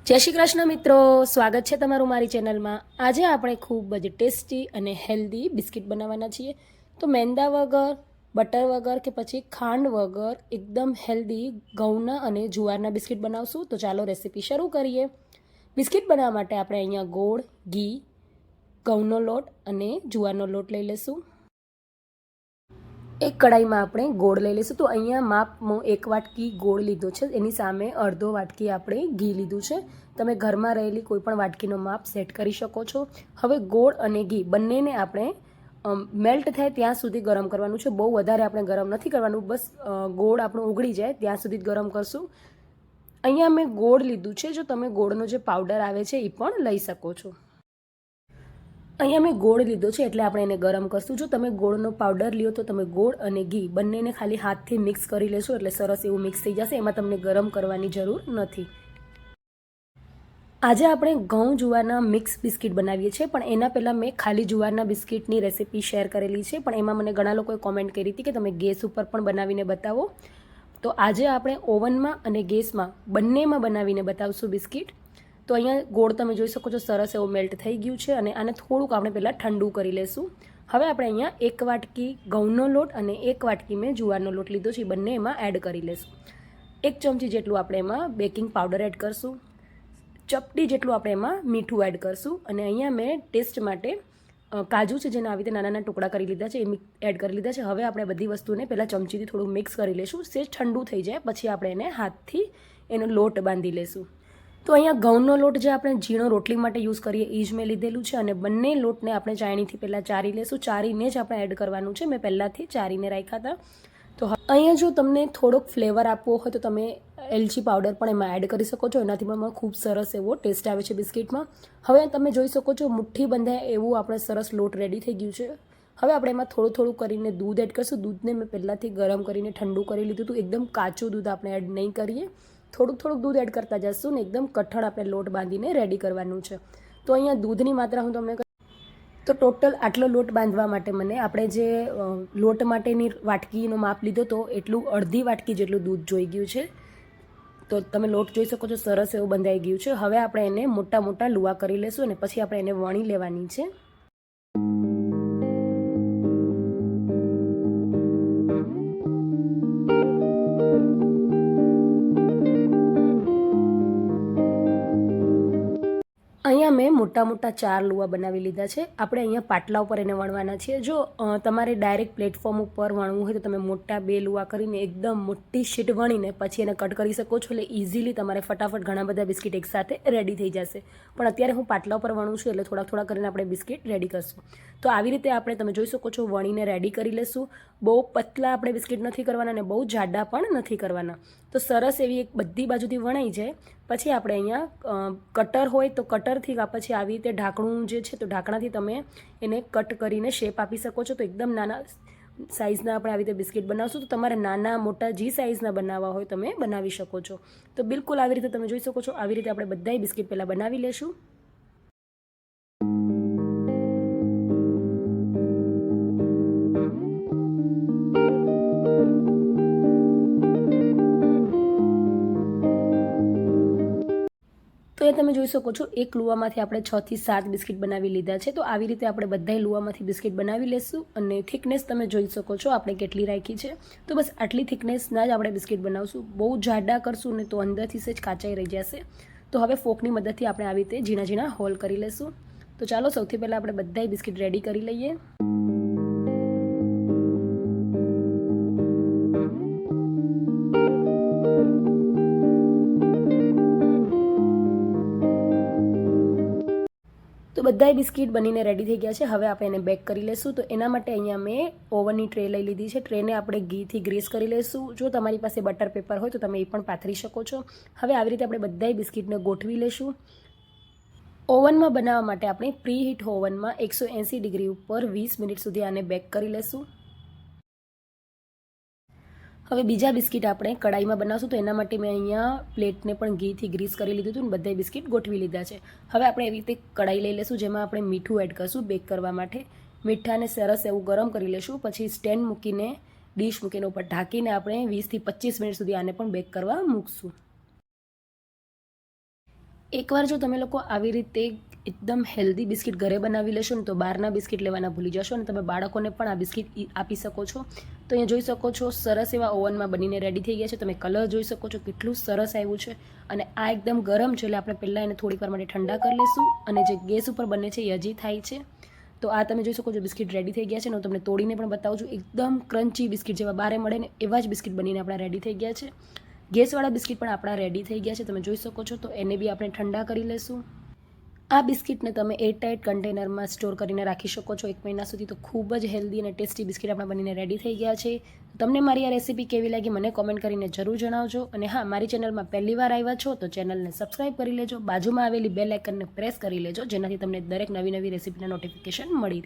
જય શ્રી કૃષ્ણ મિત્રો, સ્વાગત છે તમારું મારી ચેનલમાં। આજે આપણે ખૂબ જ ટેસ્ટી અને હેલ્ધી બિસ્કિટ બનાવવાના છીએ। તો મેંદા વગર, બટર વગર કે પછી ખાંડ વગર એકદમ હેલ્ધી ઘઉંના અને જુવારના બિસ્કિટ બનાવશું। તો ચાલો રેસીપી શરૂ કરીએ। બિસ્કિટ બનાવવા માટે આપણે અહીંયા ગોળ, ઘી, ઘઉંનો લોટ અને જુવારનો લોટ લઈ લઈશું। એક કડાઈમાં આપણે ગોળ લઈ લઈશું। તો અહીંયા માપમાં 1 વાટકી ગોળ લીધો છે, એની સામે અડધો વાટકી આપણે ઘી લીધું છે। તમે ઘરમાં રહેલી કોઈ પણ વાટકીનો માપ સેટ કરી શકો છો। હવે ગોળ અને ઘી બંનેને આપણે મેલ્ટ થાય ત્યાં સુધી ગરમ કરવાનું છે। બહુ વધારે આપણે ગરમ નથી કરવાનું, બસ ગોળ આપણું ઓગળી જાય ત્યાં સુધી જ ગરમ કરશું। અહીંયા મેં ગોળ લીધું છે, જો તમે ગોળનો જે પાવડર આવે છે એ પણ લઈ શકો છો। અહીંયા મેં ગોળ લીધો છે એટલે આપણે એને ગરમ કરશું। જો તમે ગોળનો પાવડર લ્યો તો તમે ગોળ અને ઘી બંનેને ખાલી હાથથી મિક્સ કરી લેશો એટલે સરસ એવું મિક્સ થઈ જશે, એમાં તમને ગરમ કરવાની જરૂર નથી। આજે આપણે ઘઉં જુવારના મિક્સ બિસ્કિટ બનાવીએ છીએ, પણ એના પહેલાં મેં ખાલી જુવારના બિસ્કિટની રેસીપી શેર કરેલી છે, પણ એમાં મને ઘણા લોકોએ કોમેન્ટ કરી હતી કે તમે ગેસ ઉપર પણ બનાવીને બતાવો। તો આજે આપણે ઓવનમાં અને ગેસમાં બંનેમાં બનાવીને બતાવશું બિસ્કિટ। તો અહીંયા ગોળ તમે જોઈ શકો છો સરસ એવું મેલ્ટ થઈ ગયું છે અને આને થોડુંક આપણે પહેલાં ઠંડુ કરી લેશું। હવે આપણે અહીંયા 1 વાટકી ઘઉંનો લોટ અને 1 વાટકી મેં જુવારનો લોટ લીધો છે, બંને એમાં એડ કરી લેશું। 1 ચમચી જેટલું આપણે એમાં બેકિંગ પાવડર એડ કરશું, ચપટી જેટલું આપણે એમાં મીઠું એડ કરશું અને અહીંયા મેં ટેસ્ટ માટે કાજુ છે જેને આવી રીતે નાના નાના ટુકડા કરી લીધા છે એ એડ કરી લીધા છે। હવે આપણે બધી વસ્તુને પહેલાં ચમચીથી થોડું મિક્સ કરી લઈશું। સેજ ઠંડુ થઈ જાય પછી આપણે એને હાથથી એનો લોટ બાંધી લઈશું। તો અહીંયા ઘઉંનો લોટ જે આપણે ઝીણો રોટલી માટે યુઝ કરીએ એ જ મેં લીધેલું છે અને બંને લોટને આપણે ચાળણીથી પહેલાં ચારી લઈશું। ચારીને જ આપણે એડ કરવાનું છે, મેં પહેલાંથી ચારીને રાખ્યા હતા। તો અહીંયા જો તમને થોડોક ફ્લેવર આપવો હોય તો તમે એલચી પાવડર પણ એમાં એડ કરી શકો છો, એનાથી પણ ખૂબ સરસ એવો ટેસ્ટ આવે છે બિસ્કિટમાં। હવે તમે જોઈ શકો છો મુઠ્ઠી બંધાય એવું આપણે સરસ લોટ રેડી થઈ ગયું છે। હવે આપણે એમાં થોડું થોડું કરીને દૂધ એડ કરીશું। દૂધને મેં પહેલાંથી ગરમ કરીને ઠંડુ કરી લીધું હતું, એકદમ કાચું દૂધ આપણે એડ નહીં કરીએ, થોડુંક થોડુંક દૂધ એડ કરતા જશું ને એકદમ કઠણ આપણે લોટ બાંધીને રેડી કરવાનું છે। તો અહીંયા દૂધની માત્રા હું તમને તો ટોટલ આટલો લોટ બાંધવા માટે મને આપણે જે લોટ માટેની વાટકીનો માપ લીધો તો એટલું અડધી વાટકી જેટલું દૂધ જોઈ ગયું છે। તો તમે લોટ જોઈ શકો છો સરસ એવું બંધાઈ ગયું છે। હવે આપણે એને મોટા મોટા લુવા કરી લેશું અને પછી આપણે એને વણી લેવાની છે। અહીંયા મેં મોટા મોટા 4 લુવા બનાવી લીધા છે। આપણે અહીંયા પાટલા ઉપર એને વણવાના છીએ। જો તમારે ડાયરેક્ટ પ્લેટફોર્મ ઉપર વણવું હોય તો તમે મોટા 2 લુવા કરીને એકદમ મોટી શીટ વણીને પછી એને કટ કરી શકો છો, એટલે ઇઝીલી તમારે ફટાફટ ઘણા બધા બિસ્કિટ એકસાથે રેડી થઈ જશે। પણ અત્યારે હું પાટલા ઉપર વણું છું એટલે થોડા થોડા કરીને આપણે બિસ્કિટ રેડી કરશું। તો આવી રીતે આપણે તમે જોઈ શકો છો વણીને રેડી કરી લેશું। બહુ પતલા આપણે બિસ્કિટ નથી કરવાના અને બહુ જાડા પણ નથી કરવાના। તો સરસ એવી એક બધી બાજુથી વણાઈ જાય પછી આપણે અહીંયા કટર હોય તો કટરથી પછી આવી રીતે ઢાંકણું જે છે તો ઢાંકણાથી તમે એને કટ કરીને શેપ આપી શકો છો। તો એકદમ નાના સાઇઝના આપણે આવી રીતે બિસ્કિટ બનાવશું। તો તમારે નાના મોટા જે સાઇઝના બનાવવા હોય તમે બનાવી શકો છો। તો બિલકુલ આવી રીતે તમે જોઈ શકો છો આવી રીતે આપણે બધાય બિસ્કિટ પહેલાં બનાવી લેશું। તો એ તમે જોઈ શકો છો એક લુવામાંથી આપણે 6 થી 7 બિસ્કિટ બનાવી લીધા છે। તો આવી રીતે આપણે બધાય લુવામાંથી બિસ્કિટ બનાવી લેશું અને થિકનેસ તમે જોઈ શકો છો આપણે કેટલી રાખી છે। તો બસ આટલી થિકનેસના જ આપણે બિસ્કિટ બનાવશું, બહુ જાડા કરશું ને તો અંદરથી સેજ કાચાઈ રહી જશે। તો હવે ફોકની મદદથી આપણે આવી રીતે ઝીણા ઝીણા હોલ કરી લેશું। તો ચાલો સૌથી પહેલાં આપણે બધાય બિસ્કિટ રેડી કરી લઈએ। તો બધાય બિસ્કિટ બનીને રેડી થઈ ગયા છે। હવે આપણે એને બેક કરી લેશું। તો એના માટે અહીંયા મેં ઓવનની ટ્રે લઈ લીધી છે। ટ્રેને આપણે ઘીથી ગ્રીસ કરી લેશું। જો તમારી પાસે બટર પેપર હોય તો તમે એ પણ પાથરી શકો છો। હવે આવી રીતે આપણે બધાય બિસ્કિટને ગોઠવી લેશું। ઓવનમાં બનાવવા માટે આપણે પ્રી હીટ ઓવનમાં 180 ડિગ્રી ઉપર 20 મિનિટ સુધી આને બેક કરી લેશું। હવે બીજા બિસ્કિટ આપણે કડાઈમાં બનાવશું। તો એના માટે મેં અહીંયા પ્લેટને પણ ઘીથી ગ્રીસ કરી લીધું હતું અને બધાય બિસ્કિટ ગોઠવી લીધા છે। હવે આપણે એવી રીતે કડાઈ લઈ લેશું જેમાં આપણે મીઠું એડ કરશું બેક કરવા માટે। મીઠાને સરસ એવું ગરમ કરી લેશું, પછી સ્ટેન્ડ મૂકીને ડીશ મૂકીને ઉપર ઢાંકીને આપણે 20 થી 25 મિનિટ સુધી આને પણ બેક કરવા મૂકશું। એકવાર જો તમે લોકો આવી રીતે એકદમ હેલ્ધી બિસ્કિટ ઘરે બનાવી લેશો ને તો બહારના બિસ્કિટ લેવાના ભૂલી જશો અને તમે બાળકોને પણ આ બિસ્કિટ આપી શકો છો. તો અહીંયા જોઈ શકો છો સરસ એવા ઓવનમાં બનીને રેડી થઈ ગયા છે. તમે કલર જોઈ શકો છો કેટલું સરસ આવ્યું છે અને આ એકદમ ગરમ છે એટલે આપણે પહેલાં એને થોડીક વાર માટે ઠંડા કરી લઈશું. અને જે ગેસ ઉપર બને છે એ હજી થાય છે. તો આ તમે જોઈ શકો છો બિસ્કિટ રેડી થઈ ગયા છે ને હું તમને તોડીને પણ બતાવું છું. એકદમ ક્રન્ચી બિસ્કિટ જેવા બારે મળે ને એવા જ બિસ્કિટ બનીને આપણા રેડી થઈ ગયા છે. ગેસવાળા બિસ્કિટ પણ આપણા રેડી થઈ ગયા છે, તમે જોઈ શકો છો. તો એને બી આપણે ઠંડા કરી લઈશું. આ બિસ્કિટને તમે એરટાઇટ કન્ટેનરમાં સ્ટોર કરીને રાખી શકો છો 1 મહિના સુધી. તો ખૂબ જ હેલ્ધી અને ટેસ્ટી બિસ્કિટ આપણા બનીને રેડી થઈ ગયા છે. તમને મારી આ રેસીપી કેવી લાગી મને કોમેન્ટ કરીને જરૂર જણાવજો. અને હા, મારી ચેનલમાં પહેલી વાર આવ્યા છો તો ચેનલને સબસ્ક્રાઈબ કરી લેજો. બાજુમાં આવેલી બેલ આઇકનને પ્રેસ કરી લેજો જેનાથી તમને દરેક નવી રેસીપીના નોટિફિકેશન મળી રહે.